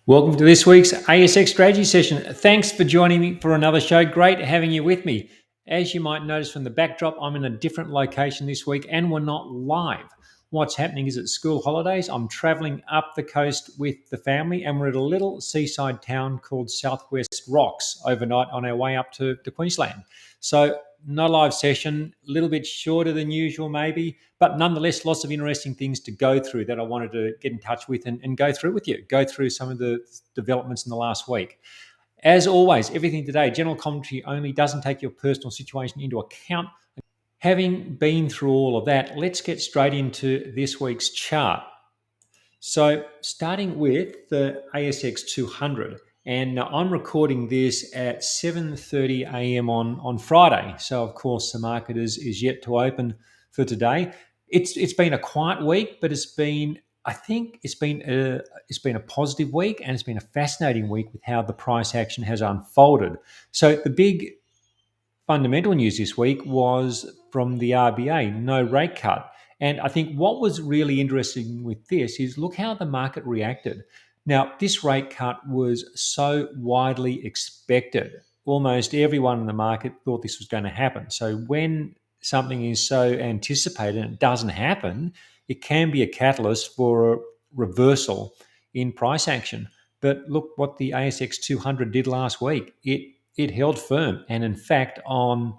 Welcome to this week's ASX strategy session. Thanks for joining me for another show. Great having you with me. As you might notice from the backdrop, I'm in a different location this week and we're not live. What's happening is it's school holidays. I'm traveling up the coast with the family and we're at a little seaside town called Southwest Rocks overnight on our way up to Queensland. So no live session, a little bit shorter than usual maybe, but nonetheless lots of interesting things to go through that I wanted to get in touch with and go through with you, go through some of the developments in the last week. As always, everything today, general commentary only, doesn't take your personal situation into account. Having been through all of that, let's get straight into this week's chart. So starting with the ASX 200, and I'm recording this at 7:30 a.m. on Friday. So of course the market is yet to open for today. It's been a quiet week, but I think it's been a positive week, and it's been a fascinating week with how the price action has unfolded. So the big fundamental news this week was from the RBA, no rate cut. And I think what was really interesting with this is look how the market reacted. Now, this rate cut was so widely expected. Almost everyone in the market thought this was going to happen. So when something is so anticipated and it doesn't happen, it can be a catalyst for a reversal in price action. But look what the ASX 200 did last week. It held firm, and in fact, on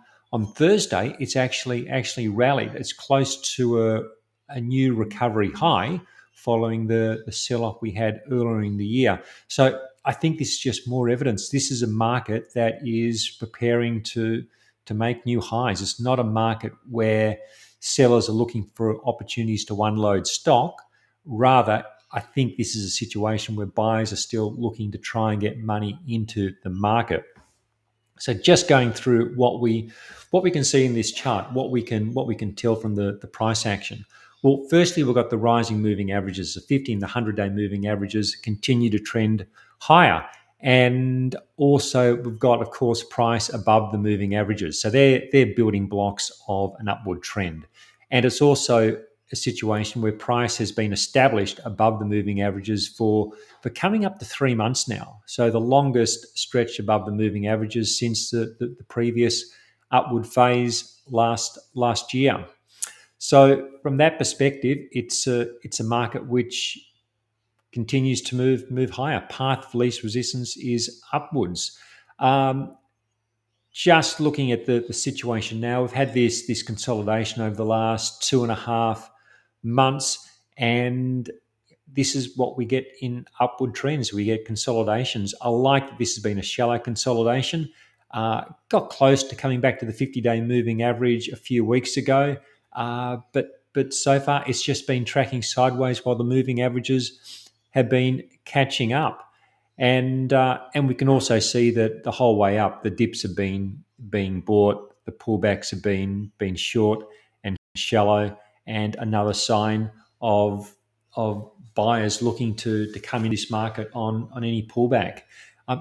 Thursday, it's actually rallied. It's close to a new recovery high following the sell-off we had earlier in the year. So I think this is just more evidence. This is a market that is preparing to make new highs. It's not a market where sellers are looking for opportunities to unload stock. Rather, I think this is a situation where buyers are still looking to try and get money into the market. So just going through what we can see in this chart, what we can tell from the price action. Well, firstly, we've got the rising moving averages. The 50 and the 100-day moving averages continue to trend higher. And also we've got, of course, price above the moving averages. So they're building blocks of an upward trend. And it's also a situation where price has been established above the moving averages for coming up to 3 months now. So the longest stretch above the moving averages since the previous upward phase last year. So from that perspective, it's a market which continues to move higher. Path of least resistance is upwards. Just looking at the situation now, we've had this consolidation over the last 2.5 months, and this is what we get in upward trends. We get consolidations. I like that this has been a shallow consolidation. Got close to coming back to the 50-day moving average a few weeks ago, but so far it's just been tracking sideways while the moving averages have been catching up. And we can also see that the whole way up, the dips have been being bought, the pullbacks have been short and shallow, and another sign of buyers looking to come in this market on any pullback.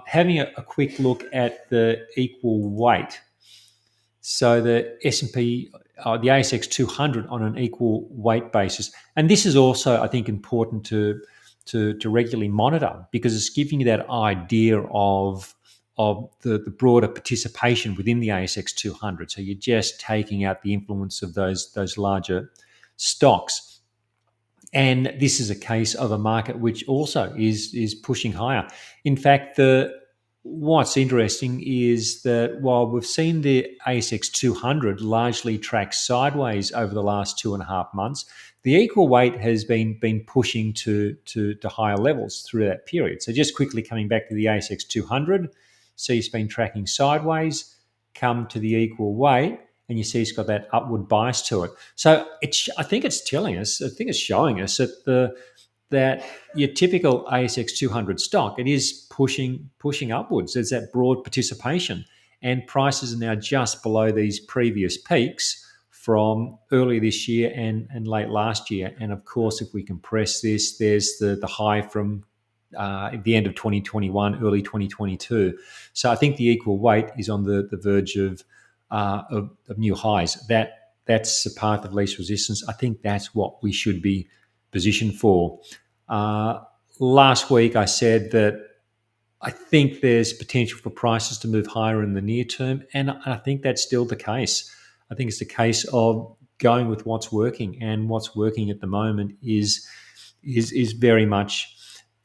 Having a quick look at the equal weight. So the S&P, the ASX 200 on an equal weight basis. And this is also, I think, important to regularly monitor, because it's giving you that idea of the broader participation within the ASX 200. So you're just taking out the influence of those larger stocks. And this is a case of a market which also is pushing higher. In fact, what's interesting is that while we've seen the ASX 200 largely track sideways over the last 2.5 months, the equal weight has been pushing to higher levels through that period. So just quickly coming back to the ASX 200, see it's been tracking sideways, come to the equal weight, and you see it's got that upward bias to it. So I think it's showing us that your typical ASX 200 stock, it is pushing upwards. There's that broad participation, and prices are now just below these previous peaks from earlier this year and late last year. And of course, if we compress this, there's the high from the end of 2021, early 2022. So I think the equal weight is on the verge of new highs. That's the path of least resistance. I think that's what we should be positioned for. last week I said that I think there's potential for prices to move higher in the near term, and I think that's still the case. I think it's the case of going with what's working, and what's working at the moment is very much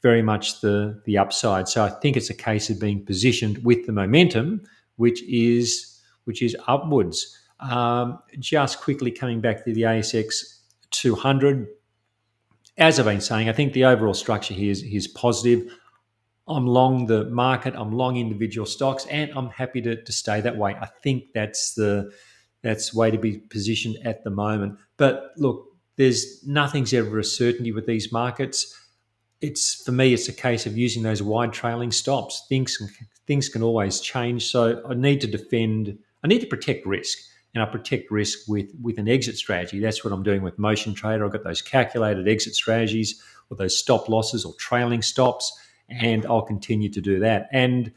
the upside. So I think it's a case of being positioned with the momentum, which is upwards. Just quickly coming back to the ASX 200, as I've been saying, I think the overall structure here is positive. I'm long the market, I'm long individual stocks, and I'm happy to stay that way. I think that's the way to be positioned at the moment. But look, there's nothing's ever a certainty with these markets. It's for me, it's a case of using those wide trailing stops. Things can always change. So I need to defend. I need to protect risk, and I protect risk with an exit strategy. That's what I'm doing with Motion Trader. I've got those calculated exit strategies, or those stop losses or trailing stops, and I'll continue to do that. And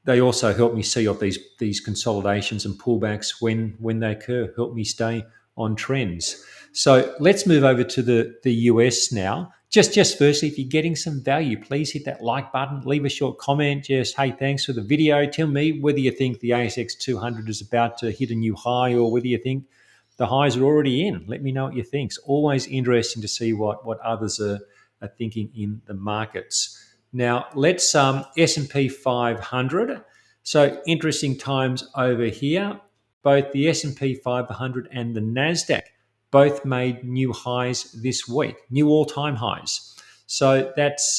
they also help me see off these consolidations and pullbacks when they occur, help me stay on trends. So let's move over to the US now. Just firstly, if you're getting some value, please hit that like button, leave a short comment. Just, hey, thanks for the video. Tell me whether you think the ASX 200 is about to hit a new high, or whether you think the highs are already in. Let me know what you think. It's always interesting to see what others are thinking in the markets. Now let's S&P 500. So interesting times over here. Both the S&P 500 and the Nasdaq both made new highs this week, new all-time highs. So that's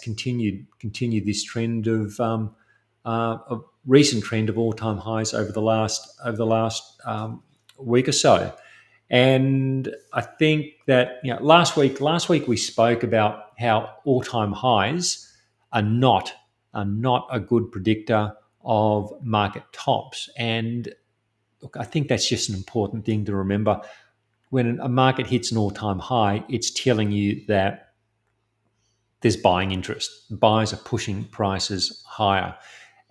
continued this trend of a recent trend of all-time highs over the last week or so. And I think that last week we spoke about how all-time highs are not a good predictor of market tops. And look, I think that's just an important thing to remember. When a market hits an all-time high, it's telling you that there's buying interest. Buyers are pushing prices higher,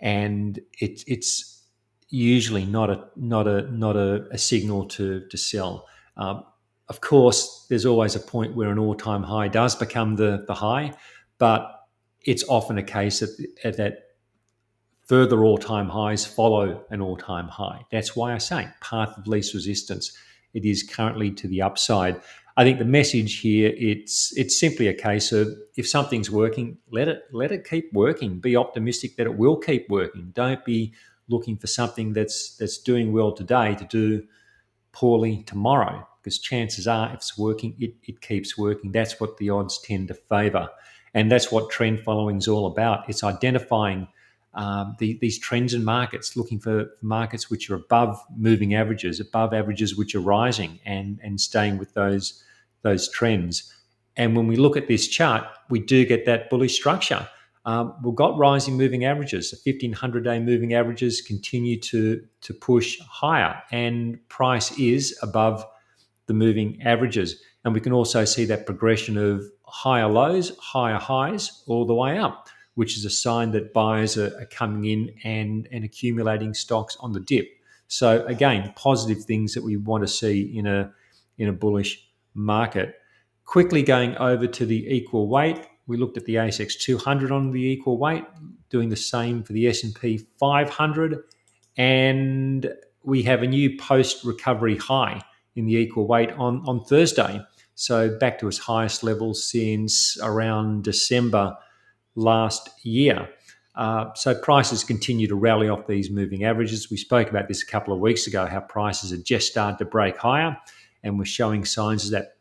and it's usually not a signal to sell. Of course, there's always a point where an all-time high does become the high, but it's often a case that further all-time highs follow an all-time high. That's why I say path of least resistance. It is currently to the upside. I think the message here, it's simply a case of, if something's working, let it keep working. Be optimistic that it will keep working. Don't be looking for something that's doing well today to do poorly tomorrow, because chances are, if it's working, it keeps working. That's what the odds tend to favor. And that's what trend following is all about. It's identifying these trends in markets, looking for markets which are above moving averages, above averages which are rising, and staying with those trends. And when we look at this chart, we do get that bullish structure. We've got rising moving averages. The 1500-day moving averages continue to push higher, and price is above the moving averages. And we can also see that progression of higher lows, higher highs, all the way up, which is a sign that buyers are coming in and accumulating stocks on the dip. So again, positive things that we want to see in a bullish market. Quickly going over to the equal weight, we looked at the ASX 200 on the equal weight, doing the same for the S&P 500, and we have a new post-recovery high in the equal weight on Thursday. So back to its highest level since around December last year. So prices continue to rally off these moving averages. We spoke about this a couple of weeks ago, how prices had just started to break higher, and were showing signs that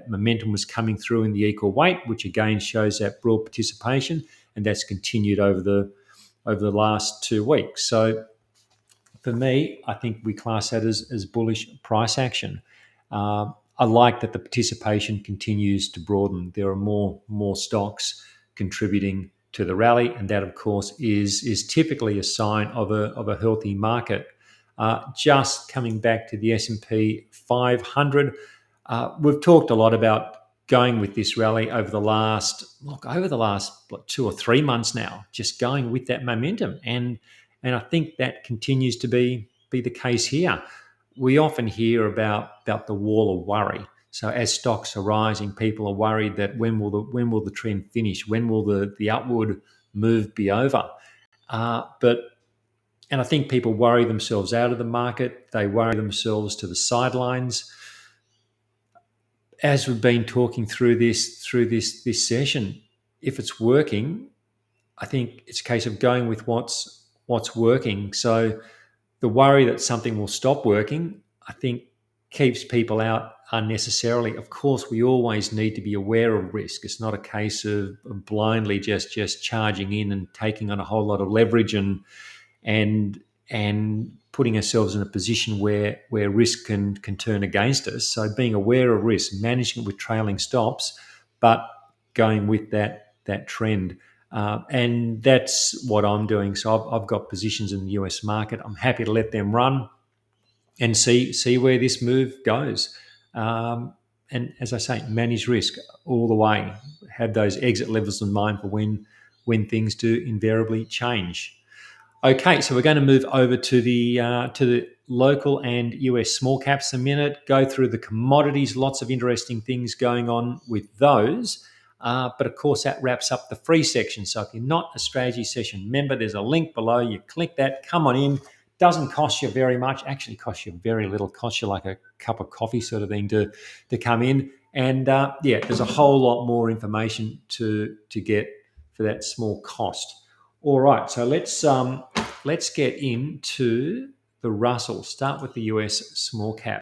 momentum was coming through in the equal weight, which again shows that broad participation, and that's continued over the last 2 weeks. So for me, I think we class that as bullish price action. I like that the participation continues to broaden. There are more stocks contributing to the rally, and that, of course, is typically a sign of a healthy market. Just coming back to the S&P 500, we've talked a lot about going with this rally over the last 2 or 3 months now, just going with that momentum, and I think that continues to be the case here. We often hear about the wall of worry. So as stocks are rising, people are worried that when will the trend finish? When will the upward move be over? And I think people worry themselves out of the market. They worry themselves to the sidelines. As we've been talking through this session, if it's working, I think it's a case of going with what's working. So the worry that something will stop working, I think, keeps people out unnecessarily. Of course, we always need to be aware of risk. It's not a case of blindly just charging in and taking on a whole lot of leverage and putting ourselves in a position where risk can turn against us. So being aware of risk, managing it with trailing stops, but going with that trend. And that's what I'm doing. So I've got positions in the US market. I'm happy to let them run and see where this move goes. And as I say, manage risk all the way. Have those exit levels in mind for when things do invariably change. Okay, so we're going to move over to the local and US small caps a minute. Go through the commodities. Lots of interesting things going on with those. But of course, that wraps up the free section. So if you're not a strategy session member, there's a link below. You click that, come on in. Doesn't cost you very much. Actually, costs you very little. Costs you like a cup of coffee sort of thing to come in. And there's a whole lot more information to get for that small cost. All right, so let's get into the Russell. Start with the US small cap.